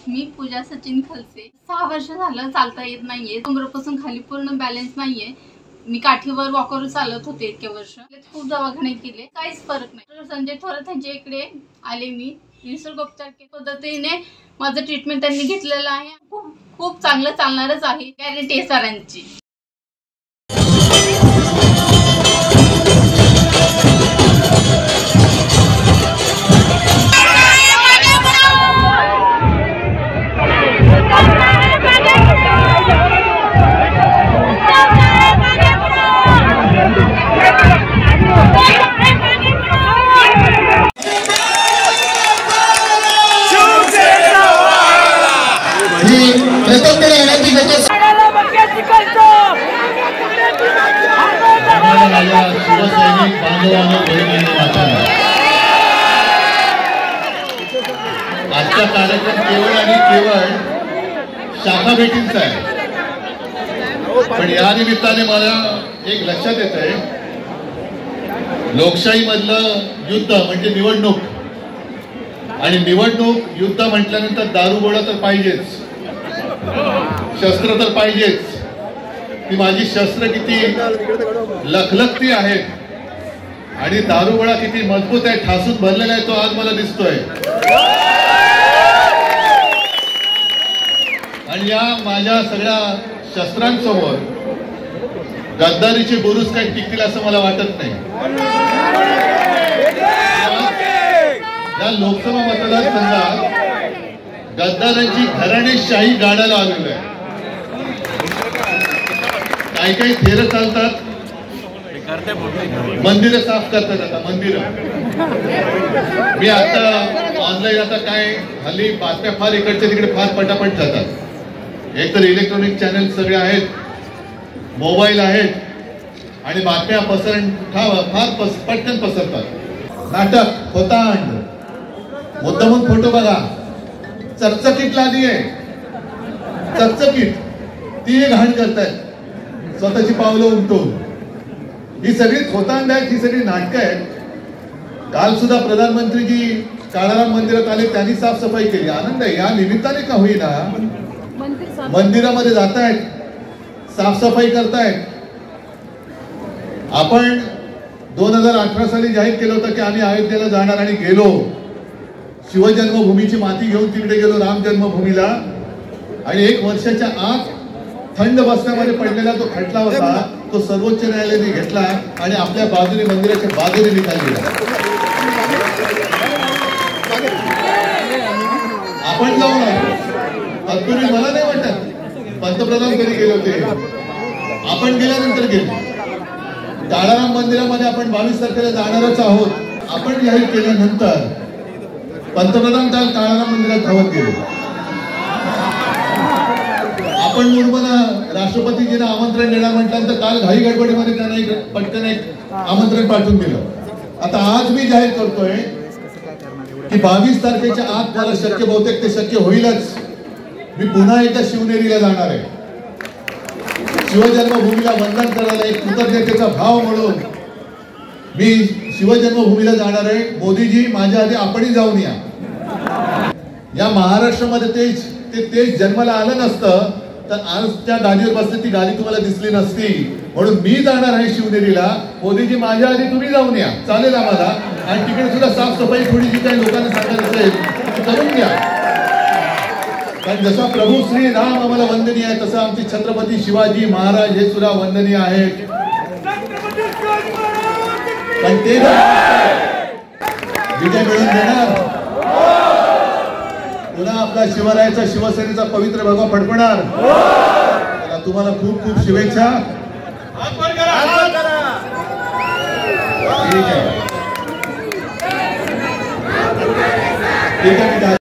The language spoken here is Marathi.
मी पूजा सचिन खलसे 6 वर्ष झालं चालता येत नाहीये, कमरेपासून खाली पूर्ण बॅलन्स नाहीये। मी काठीवर वॉकरवर चालत होते इतके वर्ष, खूप दवाखाने केले, काहीच फरक नाही। संजय थोरात यांच्या इकडे आले, मी निसर्गोपचार पद्धतीने माझं ट्रीटमेंट त्यांनी घेतलेलं आहे। खूप चांगलं चालणारच आहे, गॅरंटी आहे सरांची। आजचा कार्यक्रम केवळ आणि केवळ शाखा भेटींचा आहे, पण या निमित्ताने मला एक लक्षात येत आहे, लोकशाही मधलं युद्ध म्हणजे निवडणूक, आणि निवडणूक युद्ध म्हटल्यानंतर दारूगोळा तर पाहिजेच, शस्त्र तर पाहिजेच। ती माझी शस्त्र किती लखलखती आहेत आणि दारूगोळा किती मजबूत आहे, ठासून भरलेला आहे, तो आज मला दिसतोय। आणि या माझ्या सगळ्या शस्त्रांसमोर गद्दारीचे बुरुज काही टिकतील असं मला वाटत नाही। या लोकसभा मतदारसंघात गद्दारांची घराणेशाही गाडायला आलेलो आहे। काही थेर चालतात, मंदिरं साफ करतात। आता मंदिरं मी आता ऑनलाईन आता काय हल्ली बातम्या फार इकडच्या तिकडे फार पटापट जातात। एक तर इलेक्ट्रॉनिक चॅनल सगळे आहेत, मोबाईल आहेत, आणि बातम्या फार पटकन पसरतात। नाटक होतांड मुद्दामून फोटो बघा, चकचकीत लादी आहे, चकचकीत ती घाण करतायत स्वतःची पावलं उमटून। ही सगळी होतांड आहेत, ही सगळी नाटकं आहेत। काल सुद्धा प्रधानमंत्रीजी काळाराम मंदिरात आले, त्यांनी साफसफाई केली, आनंद आहे। या निमित्ताने का होईना मंदिरामध्ये जातायत, साफसफाई करतायत। आपण 2018 साली जाहीर केलं होतं की आम्ही अयोध्येला जाणार, आणि गेलो, शिवजन्मभूमीची माती घेऊन तिकडे गेलो राम जन्मभूमीला, आणि 1 वर्षाच्या आत थंड बसण्यामध्ये पडलेला तो खटला होता, तो सर्वोच्च न्यायालयाने घेतला आणि आपल्या बाजूने मंदिराच्या बाजूने निकाल दिला। आपण जाऊन आलो, तत्पूर्वी मला नाही वाटत पंतप्रधान कधी गेले होते, आपण गेल्यानंतर गेलो। काळाराम मंदिरामध्ये आपण 22 तारखेला जाणारच आहोत। आपण जाहीर केल्यानंतर पंतप्रधान काल काळाराम मंदिरात धावत गेले। आपण मुर्मना राष्ट्रपतीजींना आमंत्रण देणार म्हटल्यानंतर काल घाई गडबडीमध्ये त्यांना एक पटकन एक आमंत्रण पाठवून दिलं। आता आज मी जाहीर करतोय की 22 तारखेच्या आत मला शक्य, बहुतेक ते शक्य होईलच, मी पुन्हा एकदा शिवनेरीला जाणार आहे। शिवजन्मभूमीला वंदन करायला, एक कृतज्ञतेचा भाव म्हणून मी शिवजन्मभूमीला जाणार आहे। मोदीजी, माझ्या आधी आपणही जाऊन या महाराष्ट्रामध्ये तेच जन्माला आलं नसतं तर आज त्या गादीवर बसले, ती गादी तुम्हाला दिसली नसती। म्हणून मी जाणार आहे शिवनेरीला, मोदीजी माझ्या आधी तुम्ही जाऊन या, चालेल आम्हाला। आणि तिकडे सुद्धा साफसफाई थोडी जी काही लोकांना सांगायचं असेल ती करून घ्या, कारण जसा प्रभू श्री राम आम्हाला वंदनीय आहे, तसं आमचे छत्रपती शिवाजी महाराज हे सुद्धा वंदनीय आहेत। पण ते विजय मिळवून देणार, पुन्हा आपला शिवरायाचा, शिवसेनेचा पवित्र भगवा फडकणार। तुम्हाला खूप खूप शुभेच्छा। ठीक आहे, ठीक आहे।